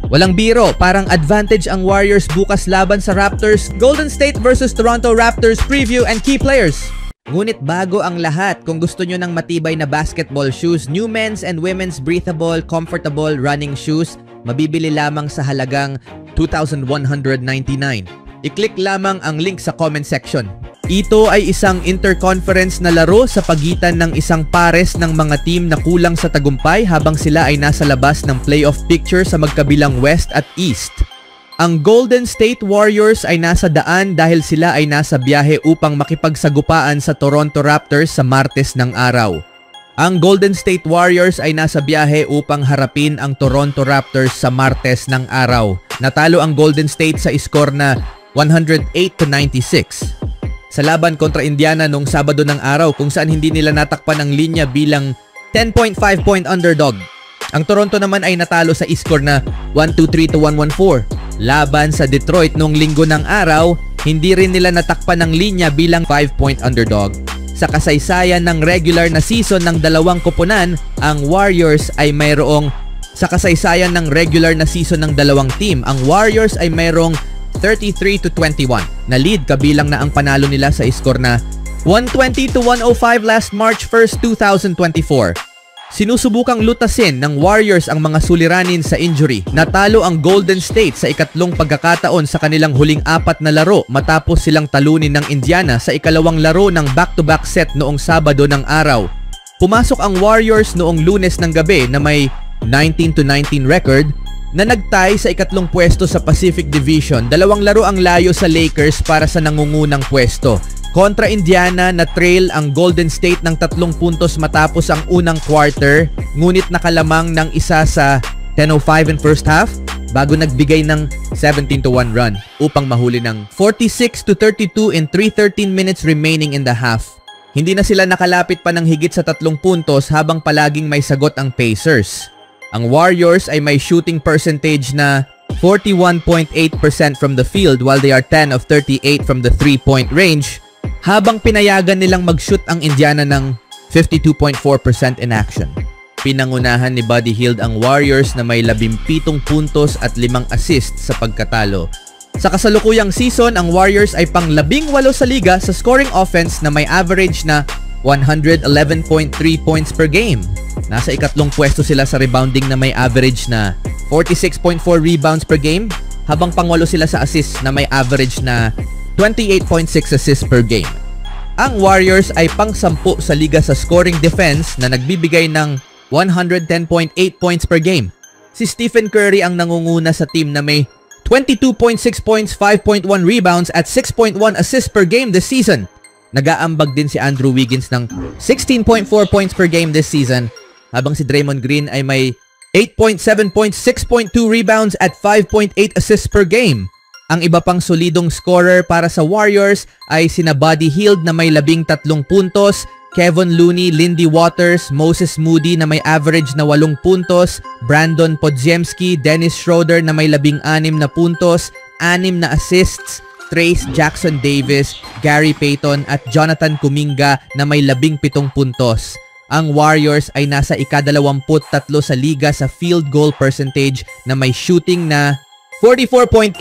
Walang biro, parang advantage ang Warriors bukas laban sa Raptors. Golden State versus Toronto Raptors preview and key players. Ngunit bago ang lahat, kung gusto nyo ng matibay na basketball shoes, new men's and women's breathable, comfortable running shoes, mabibili lamang sa halagang $2,199. I-click lamang ang link sa comment section. Ito ay isang interconference na laro sa pagitan ng isang pares ng mga team na kulang sa tagumpay habang sila ay nasa labas ng playoff picture sa magkabilang West at East. Ang Golden State Warriors ay nasa daan dahil sila ay nasa biyahe upang makipagsagupaan sa Toronto Raptors sa Martes ng araw. Ang Golden State Warriors ay nasa biyahe upang harapin ang Toronto Raptors sa Martes ng araw. Natalo ang Golden State sa score na 108-96. Sa laban kontra Indiana noong Sabado ng araw kung saan hindi nila natakpan ang linya bilang 10.5 point underdog. Ang Toronto naman ay natalo sa score na 123-114. Laban sa Detroit noong Linggo ng araw, hindi rin nila natakpan ang linya bilang 5 point underdog. Sa kasaysayan ng regular na season ng dalawang koponan, ang Warriors ay mayroong dalawang team. Ang Warriors ay mayroong 33-21 na lead kabilang na ang panalo nila sa score na 120-105 last March 1st, 2024. Sinusubukang lutasin ng Warriors ang mga suliranin sa injury. Natalo ang Golden State sa ikatlong pagkakataon sa kanilang huling 4 na laro matapos silang talunin ng Indiana sa ikalawang laro ng back-to-back set noong Sabado ng araw. Pumasok ang Warriors noong Lunes ng gabi na may 19-19 record na nagtay sa ikatlong pwesto sa Pacific Division. 2 laro ang layo sa Lakers para sa nangungunang pwesto. Kontra Indiana, na trail ang Golden State ng 3 puntos matapos ang unang quarter, ngunit nakalamang ng isa sa 10:05 in first half bago nagbigay ng 17-1 run upang mahuli ng 46-32 in 3:13 minutes remaining in the half. Hindi na sila nakalapit pa ng higit sa 3 puntos habang palaging may sagot ang Pacers. Ang Warriors ay may shooting percentage na 41.8% from the field while they are 10 of 38 from the 3-point range, habang pinayagan nilang mag-shoot ang Indiana ng 52.4% in action. Pinangunahan ni Buddy Hield ang Warriors na may 17 puntos at 5 assists sa pagkatalo. Sa kasalukuyang season, ang Warriors ay pang-18 sa liga sa scoring offense na may average na 111.3 points per game. Nasa ikatlong pwesto sila sa rebounding na may average na 46.4 rebounds per game, habang pangwalo sila sa assists na may average na 28.6 assists per game. Ang Warriors ay pang-10 sa liga sa scoring defense na nagbibigay ng 110.8 points per game. Si Stephen Curry ang nangunguna sa team na may 22.6 points, 5.1 rebounds at 6.1 assists per game this season. Nag-aambag din si Andrew Wiggins ng 16.4 points per game this season, habang si Draymond Green ay may 8.7 points, 6.2 rebounds at 5.8 assists per game. Ang iba pang solidong scorer para sa Warriors ay sina Buddy Hield na may 13 puntos, Kevin Looney, Lindy Waters, Moses Moody na may average na 8 puntos, Brandon Podziemski, Dennis Schroeder na may 16 na puntos, 6 na assists, Trace Jackson Davis, Gary Payton at Jonathan Kuminga na may 17 puntos. Ang Warriors ay nasa ika-23 sa liga sa field goal percentage na may shooting na 44.8%.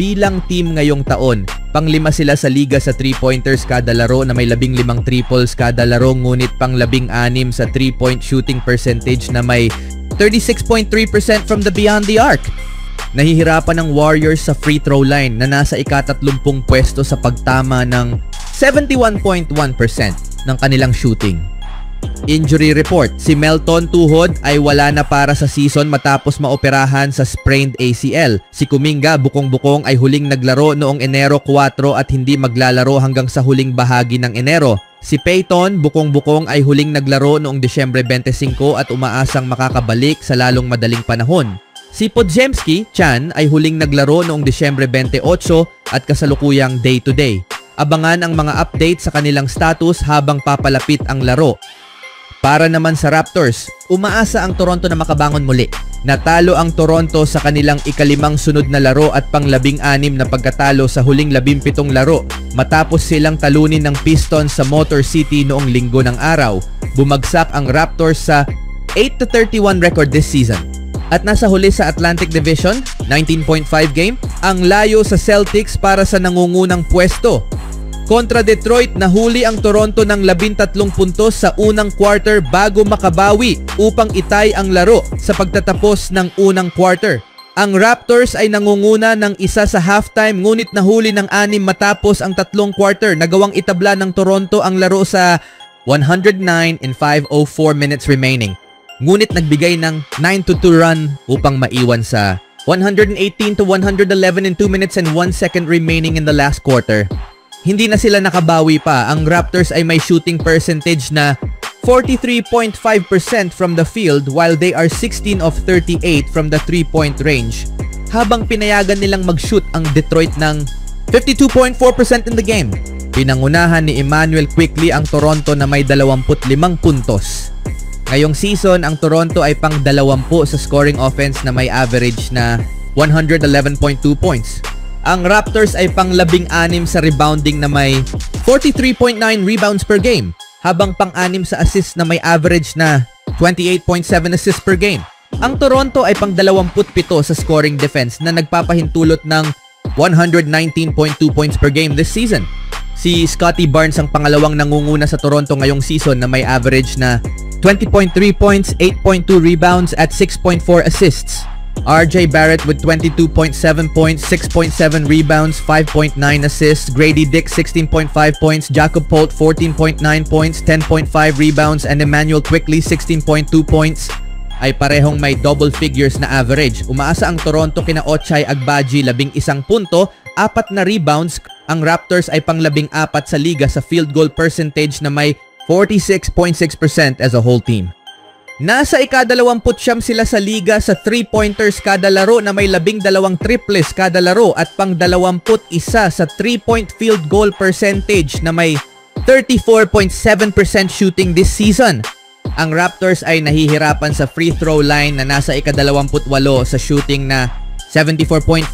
Bilang team ngayong taon, pang-5 sila sa liga sa 3-pointers kada laro na may 15 triples kada laro, ngunit pang-16 sa 3-point shooting percentage na may 36.3% from the beyond the arc. Nahihirapan ng Warriors sa free throw line na nasa ika-30 pwesto sa pagtama ng 71.1% ng kanilang shooting. Injury report: si Melton Tuhod ay wala na para sa season matapos maoperahan sa sprained ACL. Si Kuminga bukong-bukong ay huling naglaro noong Enero 4 at hindi maglalaro hanggang sa huling bahagi ng Enero. Si Payton bukong-bukong ay huling naglaro noong Desyembre 25 at umaasang makakabalik sa lalong madaling panahon. Si Podziemski, Chan, ay huling naglaro noong Desyembre 28 at kasalukuyang day-to-day. Abangan ang mga update sa kanilang status habang papalapit ang laro. Para naman sa Raptors, umaasa ang Toronto na makabangon muli. Natalo ang Toronto sa kanilang ika-5 sunod na laro at pang-16 na pagkatalo sa huling 17 laro matapos silang talunin ng Pistons sa Motor City noong Linggo ng araw. Bumagsak ang Raptors sa 8-31 record this season. at nasa huli sa Atlantic Division, 19.5 game. Ang layo sa Celtics para sa nangungunang pwesto. Kontra Detroit, nahuli ang Toronto ng 13 puntos sa unang quarter bago makabawi upang itay ang laro sa pagtatapos ng unang quarter. Ang Raptors ay nangunguna ng isa sa halftime ngunit nahuli ng 6 matapos ang tatlong quarter. Nagawang itabla ng Toronto ang laro sa 109 in 5:04 minutes remaining. Ngunit nagbigay ng 9-2 run upang maiwan sa 118-111 in 2 minutes and 1 second remaining in the last quarter. Hindi na sila nakabawi pa. Ang Raptors ay may shooting percentage na 43.5% from the field while they are 16 of 38 from the 3-point range. Habang pinayagan nilang mag-shoot ang Detroit ng 52.4% in the game. Pinangunahan ni Immanuel Quickley ang Toronto na may 25 puntos. Ngayong season, ang Toronto ay pang 20 sa scoring offense na may average na 111.2 points. Ang Raptors ay pang 16 sa rebounding na may 43.9 rebounds per game, habang pang-6 sa assists na may average na 28.7 assists per game. Ang Toronto ay pang 27 sa scoring defense na nagpapahintulot ng 119.2 points per game this season. Si Scottie Barnes ang pangalawang nangunguna sa Toronto ngayong season na may average na 20.3 points, 8.2 rebounds at 6.4 assists. RJ Barrett with 22.7 points, 6.7 rebounds, 5.9 assists. Grady Dick 16.5 points, Jakob Polt 14.9 points, 10.5 rebounds, and Immanuel Quickley 16.2 points ay parehong may double figures na average. Umaasa ang Toronto kina Ochai Agbaji 11 punto, 4 na rebounds. Ang Raptors ay pang-14 sa liga sa field goal percentage na may 46.6% as a whole team. Nasa ika-29 sila sa liga sa 3-pointers kada laro na may 12 triples kada laro at pang-21 sa 3-point field goal percentage na may 34.7% shooting this season. Ang Raptors ay nahihirapan sa free throw line na nasa ika-28 sa shooting na 74.4%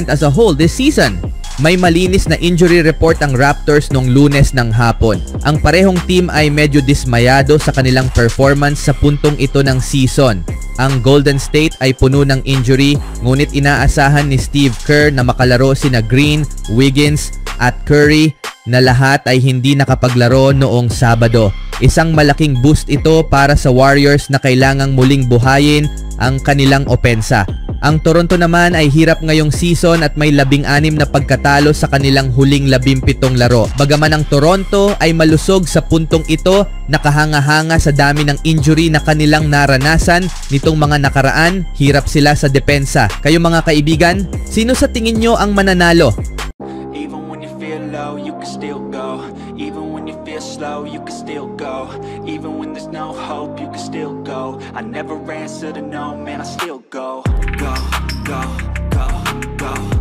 as a whole this season. May malinis na injury report ang Raptors nung Lunes ng hapon. Ang parehong team ay medyo dismayado sa kanilang performance sa puntong ito ng season. Ang Golden State ay puno ng injury, ngunit inaasahan ni Steve Kerr na makalaro sina Green, Wiggins at Curry na lahat ay hindi nakapaglaro noong Sabado. Isang malaking boost ito para sa Warriors na kailangang muling buhayin ang kanilang opensa. Ang Toronto naman ay hirap ngayong season at may 16 na pagkatalo sa kanilang huling 17 laro. Bagaman ang Toronto ay malusog sa puntong ito, nakahanga-hanga sa dami ng injury na kanilang naranasan nitong mga nakaraan, hirap sila sa depensa. Kayo mga kaibigan, sino sa tingin nyo ang mananalo? Even when you feel low, you can still go. Even when you feel slow, you can still go. Even when there's no hope, you can still go. I never answer to no, man, I still go. Go, go, go, go.